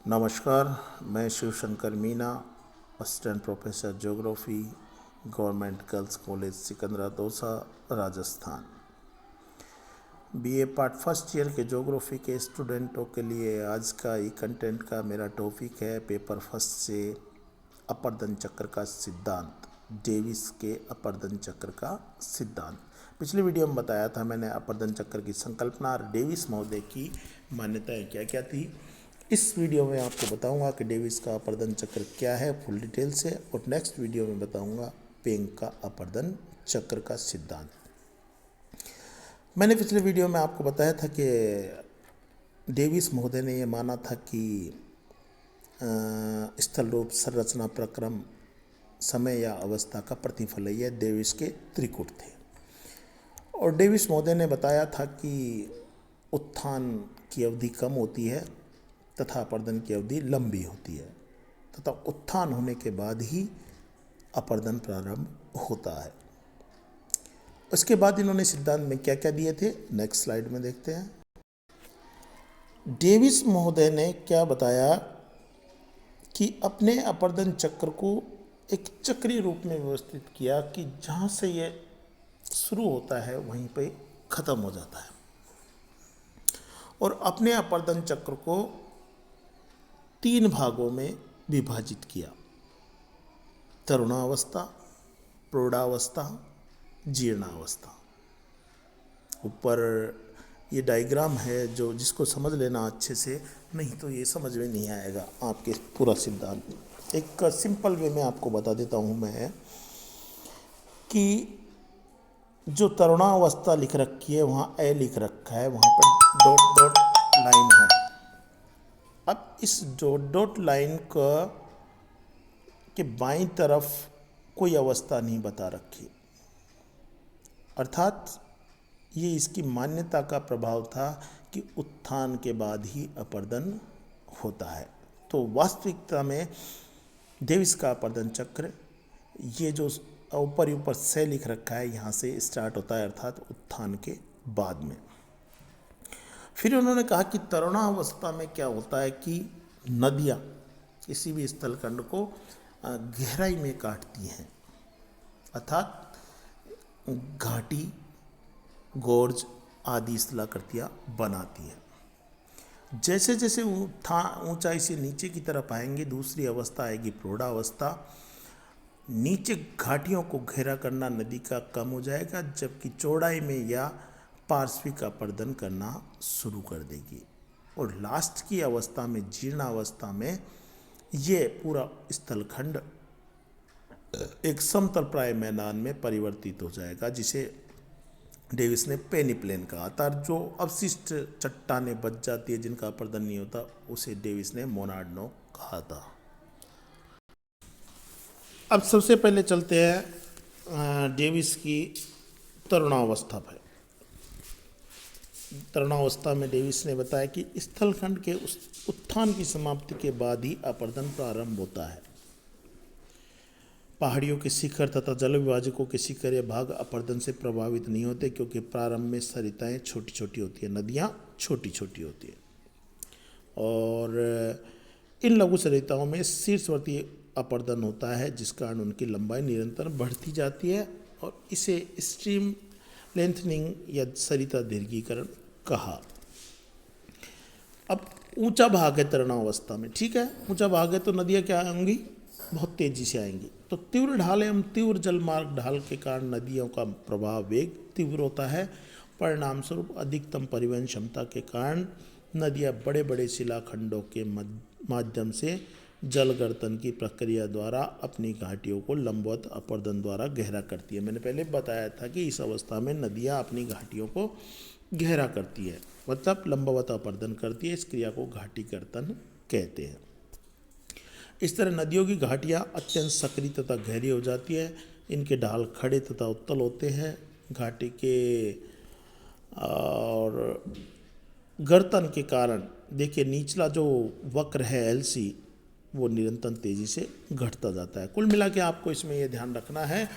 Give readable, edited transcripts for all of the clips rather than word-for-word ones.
नमस्कार, मैं Shiv Shankar Meena, assistant professor geography, government girls college Sikandra Dausa, Rajasthan. BA part first year के geography के स्टूडेंटों के लिए आज का ई कंटेंट का मेरा टॉपिक है पेपर फर्स्ट से अपर्दन चक्र का सिद्धांत, डेविस के अपर्दन चक्र का सिद्धांत। पिछली वीडियो में बताया था मैंने अपर्दन चक्र की संकल्पना और डेविस महोदय की मान्यताएं क्या क्या थी। इस वीडियो में आपको बताऊंगा कि डेविस का अपर्दन चक्र क्या है फुल डिटेल से, और नेक्स्ट वीडियो में बताऊंगा पेंग का अपर्दन चक्र का सिद्धांत। मैंने पिछले वीडियो में आपको बताया था कि डेविस महोदय ने यह माना था कि स्थल रूप संरचना प्रक्रम समय या अवस्था का प्रतिफल है। यह डेविस के त्रिकूट थे। और डेविस महोदय ने बताया था कि उत्थान की अवधि कम होती है तथा अपर्दन की अवधि लंबी होती है तथा उत्थान होने के बाद ही अपर्दन प्रारंभ होता है। उसके बाद इन्होंने सिद्धांत में क्या क्या दिए थे, नेक्स्ट स्लाइड में देखते हैं। डेविस महोदय ने क्या बताया कि अपने अपर्दन चक्र को एक चक्रीय रूप में व्यवस्थित किया कि जहाँ से ये शुरू होता है वहीं पे ख़त्म हो जाता है, और अपने अपर्दन चक्र को 3 भागों में विभाजित किया: तरुणावस्था, प्रौढ़ावस्था, जीर्णावस्था। ऊपर ये डायग्राम है जो जिसको समझ लेना अच्छे से, नहीं तो ये समझ में नहीं आएगा आपके पूरा सिद्धांत। एक सिंपल वे में आपको बता देता हूँ मैं कि जो तरुणावस्था लिख रखी है वहाँ ए लिख रखा है, वहाँ पर डॉट डॉट लाइन है। अब इस डॉट डॉट लाइन के बाईं तरफ कोई अवस्था नहीं बता रखी, अर्थात ये इसकी मान्यता का प्रभाव था कि उत्थान के बाद ही अपर्दन होता है। तो वास्तविकता में डेविस का अपर्दन चक्र ये जो ऊपर से लिख रखा है यहाँ से स्टार्ट होता है, अर्थात उत्थान के बाद में। फिर उन्होंने कहा कि तरुणावस्था में क्या होता है कि नदियाँ किसी भी स्थलखंड को गहराई में काटती हैं, अर्थात घाटी, गोर्ज आदि स्थलाकृतियाँ बनाती हैं। जैसे जैसे ऊंचाई से नीचे की तरफ आएंगे दूसरी अवस्था आएगी प्रौढ़ावस्था। नीचे घाटियों को घेरा करना नदी का कम हो जाएगा, जबकि चौड़ाई में या पार्श्विक अपर्दन करना शुरू कर देगी। और लास्ट की अवस्था में जीर्णावस्था में ये पूरा स्थलखंड एक समतल प्राय मैदान में परिवर्तित हो जाएगा, जिसे डेविस ने पेनिप्लेन कहा था। जो अवशिष्ट चट्टानें बच जाती है जिनका अपर्दन नहीं होता, उसे डेविस ने मोनार्डनो कहा था। अब सबसे पहले चलते हैं डेविस की तरुणावस्था पर। तरुणावस्था में डेविस ने बताया कि स्थलखंड के उस उत्थान की समाप्ति के बाद ही अपर्दन प्रारंभ होता है। पहाड़ियों के शिखर तथा जल विभाजकों के शिखर या भाग अपर्दन से प्रभावित नहीं होते, क्योंकि प्रारंभ में सरिताएं छोटी छोटी होती है, नदियाँ छोटी छोटी होती है, और इन लघु सरिताओं में शीर्षवर्ती अपर्दन होता है, जिस कारण उनकी लंबाई निरंतर बढ़ती जाती है, और इसे स्ट्रीम लेंथनिंग या सरिता दीर्घीकरण कहा। अब ऊंचा भाग है तरुणावस्था में, ठीक है, ऊंचा भाग है तो नदियाँ क्या आएंगी, बहुत तेजी से आएंगी। तो तीव्र ढाल एवं तीव्र जलमार्ग ढाल के कारण नदियों का प्रवाह वेग तीव्र होता है। परिणाम स्वरूप अधिकतम परिवहन क्षमता के कारण नदियाँ बड़े बड़े शिलाखंडों के माध्यम से जलगर्तन की प्रक्रिया द्वारा अपनी घाटियों को लंबवत अपर्दन द्वारा गहरा करती है। मैंने पहले बताया था कि इस अवस्था में नदियाँ अपनी घाटियों को गहरा करती है, मतलब लंबवत अपर्दन करती है। इस क्रिया को घाटी कर्तन कहते हैं। इस तरह नदियों की घाटियाँ अत्यंत सक्रिय तथा गहरी हो जाती है। इनके ढाल खड़े तथा उत्तल होते हैं। घाटी के और गर्तन के कारण देखिए निचला जो वक्र है एलसी, वो निरंतर तेजी से घटता जाता है। कुल मिला के आपको इसमें यह ध्यान रखना है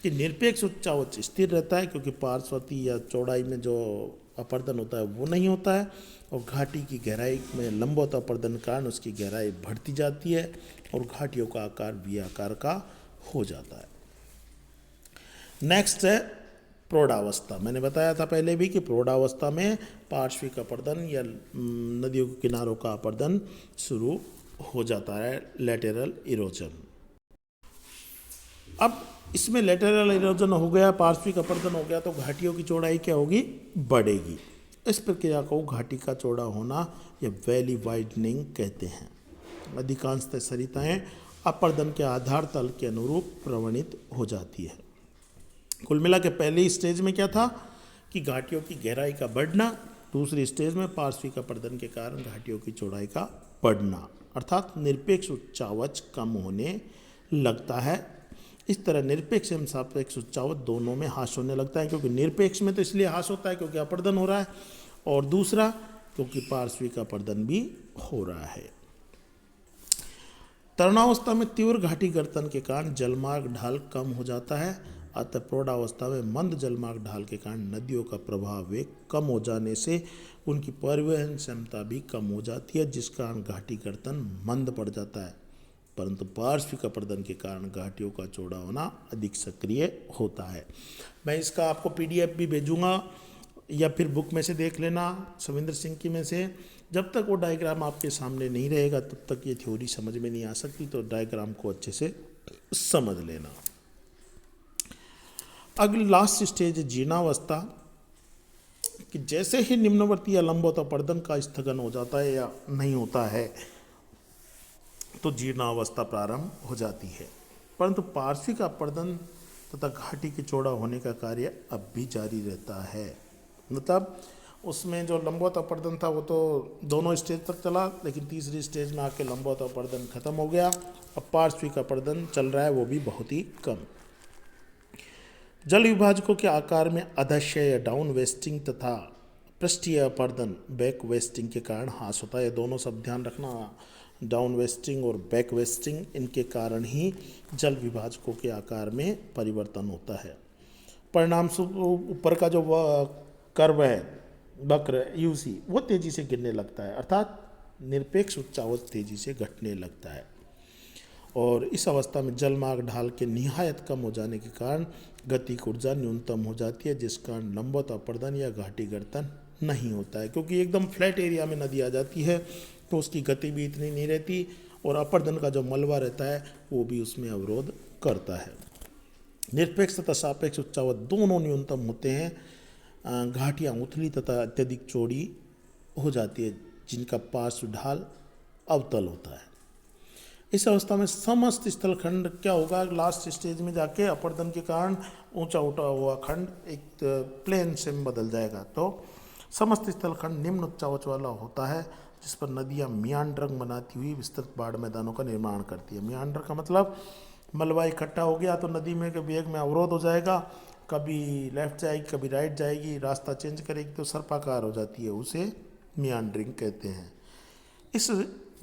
कि निरपेक्ष उच्चावच स्थिर रहता है, क्योंकि पार्श्वती या चौड़ाई में जो अपर्दन होता है वो नहीं होता है, और घाटी की गहराई में लंबवत अपर्दन के कारण उसकी गहराई बढ़ती जाती है और घाटियों का आकार वी आकार का हो जाता है। नेक्स्ट है प्रौढ़ावस्था। मैंने बताया था पहले भी कि प्रौढ़ावस्था में पार्श्विक अपर्दन या नदियों के किनारों का अपर्दन शुरू हो जाता है, लेटरल इरोजन। अब इसमें लेटरल इरोजन हो गया, पार्श्विक अपर्दन हो गया, तो घाटियों की चौड़ाई क्या होगी, बढ़ेगी। इस प्रक्रिया को घाटी का चौड़ा होना या वैली वाइडनिंग कहते हैं। अधिकांशतः सरिताएं अपर्दन के आधार तल के अनुरूप प्रवणित हो जाती है। कुल मिला के पहली स्टेज में क्या था कि घाटियों की गहराई का बढ़ना, दूसरी स्टेज में पार्श्विक अपर्दन के कारण घाटियों की चौड़ाई का बढ़ना, अर्थात निरपेक्ष उच्चावच कम होने लगता है। इस तरह निरपेक्ष एवं सापेक्ष उच्चावच दोनों में ह्रास होने लगता है, क्योंकि निरपेक्ष में तो इसलिए ह्रास होता है क्योंकि अपर्दन हो रहा है, और दूसरा क्योंकि पार्श्विक अपर्दन भी हो रहा है। तरुणावस्था में तीव्र घाटी गर्तन के कारण जलमार्ग ढाल कम हो जाता है, अतः प्रौढ़ावस्था में मंद जलमार्ग ढाल के कारण नदियों का प्रवाह वेग कम हो जाने से उनकी परिवहन क्षमता भी कम हो जाती है, जिस कारण घाटी गर्तन मंद पड़ जाता है। परंतु पार्श्विक अपर्दन के कारण घाटियों का चौड़ा होना अधिक सक्रिय होता है। मैं इसका आपको PDF भी भेजूंगा या फिर बुक में से देख लेना, सविंदर सिंह की में से। जब तक वो डायग्राम आपके सामने नहीं रहेगा तब तक ये थ्योरी समझ में नहीं आ सकती, तो डायग्राम को अच्छे से समझ लेना। अगली लास्ट स्टेज है जीर्णावस्था, कि जैसे ही निम्नवर्ती या लंबवत अपर्दन का स्थगन हो जाता है या नहीं होता है तो जीर्णावस्था प्रारंभ हो जाती है, परंतु पार्श्विक अपर्दन तथा घाटी के चौड़ा होने का कार्य अब भी जारी रहता है। मतलब उसमें जो लंबवत अपर्दन था वो तो दोनों स्टेज तक चला, लेकिन तीसरी स्टेज में आके लंबवत अपर्दन खत्म हो गया। अब पार्श्विक अपर्दन चल रहा है, वो भी बहुत ही कम। जल विभाजकों के आकार में अधश्य या डाउन वेस्टिंग तथा पृष्ठीय अपर्दन बैक वेस्टिंग के कारण ह्रास होता है। दोनों सब ध्यान रखना, डाउन वेस्टिंग और बैक वेस्टिंग, इनके कारण ही जल विभाजकों के आकार में परिवर्तन होता है। परिणाम स्वरूप ऊपर का जो कर्व है, वक्र यूसी, वो तेजी से गिरने लगता है, अर्थात निरपेक्ष उच्चावच तेजी से घटने लगता है। और इस अवस्था में जलमार्ग ढाल के निहायत कम हो जाने के कारण गतिक ऊर्जा न्यूनतम हो जाती है, जिस कारण लंबवत अपर्दन या घाटी गर्तन नहीं होता है। क्योंकि एकदम फ्लैट एरिया में नदी आ जाती है तो उसकी गति भी इतनी नहीं रहती, और अपर्दन का जो मलबा रहता है वो भी उसमें अवरोध करता है। निरपेक्ष तथा सापेक्ष उच्चावच दोनों न्यूनतम होते हैं। घाटियाँ उथली तथा अत्यधिक चौड़ी हो जाती है, जिनका पार्श्व ढाल अवतल होता है। इस अवस्था में समस्त स्थलखंड क्या होगा, लास्ट स्टेज में जाके अपर्दन के कारण ऊंचा उठा हुआ खंड एक प्लेन से बदल जाएगा। तो समस्त स्थलखंड निम्न उच्चावच वाला होता है, जिस पर नदियाँ मियांड्रंग बनाती हुई विस्तृत बाढ़ मैदानों का निर्माण करती है। मियांड्र का मतलब मलबा इकट्ठा हो गया तो नदी में के वेग में अवरोध हो जाएगा, कभी लेफ्ट जाएगी कभी राइट जाएगी, रास्ता चेंज करेगी तो सर्पाकार हो जाती है, उसे मियांड्रिंग कहते हैं। इस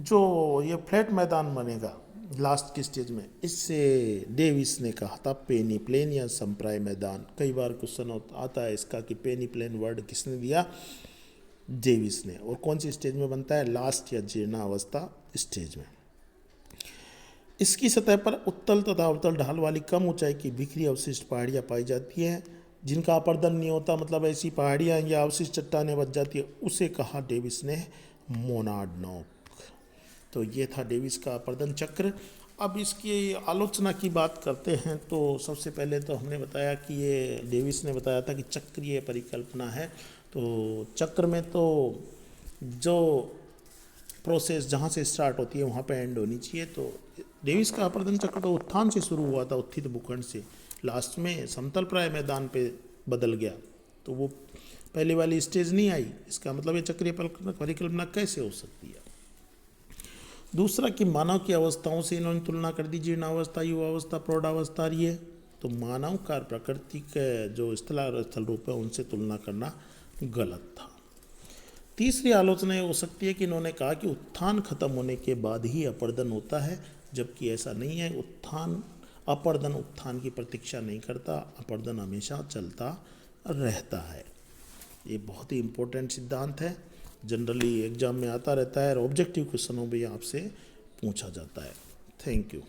जो ये फ्लैट मैदान बनेगा लास्ट की स्टेज में, इससे डेविस ने कहा था पेनी प्लेन या संप्राय मैदान। कई बार क्वेश्चन आता है इसका कि पेनी प्लेन वर्ड किसने दिया, डेविस ने। और कौन सी स्टेज में बनता है, लास्ट या जीर्णावस्था स्टेज में। इसकी सतह पर उत्तल तथा अवतल ढाल वाली कम ऊंचाई की बिखरी अवशिष्ट पहाड़ियाँ पाई जाती हैं, जिनका अपर्दन नहीं होता, मतलब ऐसी पहाड़ियाँ या अवशिष्ट चट्टानें बच जाती है, उसे कहा डेविस ने मोनाडनॉक। तो ये था डेविस का अपर्दन चक्र। अब इसकी आलोचना की बात करते हैं तो सबसे पहले तो हमने बताया कि ये डेविस ने बताया था कि चक्रीय परिकल्पना है। तो चक्र में तो जो प्रोसेस जहाँ से स्टार्ट होती है वहाँ पे एंड होनी चाहिए। तो डेविस का अपर्दन चक्र तो उत्थान से शुरू हुआ था, उत्थित भूखंड से, लास्ट में समतल प्राय मैदान पे बदल गया, तो वो पहले वाली स्टेज नहीं आई। इसका मतलब ये चक्रीय परिकल्पना कैसे हो सकती है। दूसरा कि मानव की अवस्थाओं से इन्होंने तुलना कर दी, जीर्णावस्था, युवावस्था, प्रौढ़ावस्था रही है, तो मानव का प्राकृतिक जो स्थल रूप है उनसे तुलना करना गलत था। तीसरी आलोचना ये हो सकती है कि इन्होंने कहा कि उत्थान खत्म होने के बाद ही अपर्दन होता है, जबकि ऐसा नहीं है। अपर्दन उत्थान की प्रतीक्षा नहीं करता, अपर्दन हमेशा चलता रहता है। ये बहुत ही इम्पोर्टेंट सिद्धांत है, जनरली एग्जाम में आता रहता है और ऑब्जेक्टिव क्वेश्चनों में आपसे पूछा जाता है। Thank you.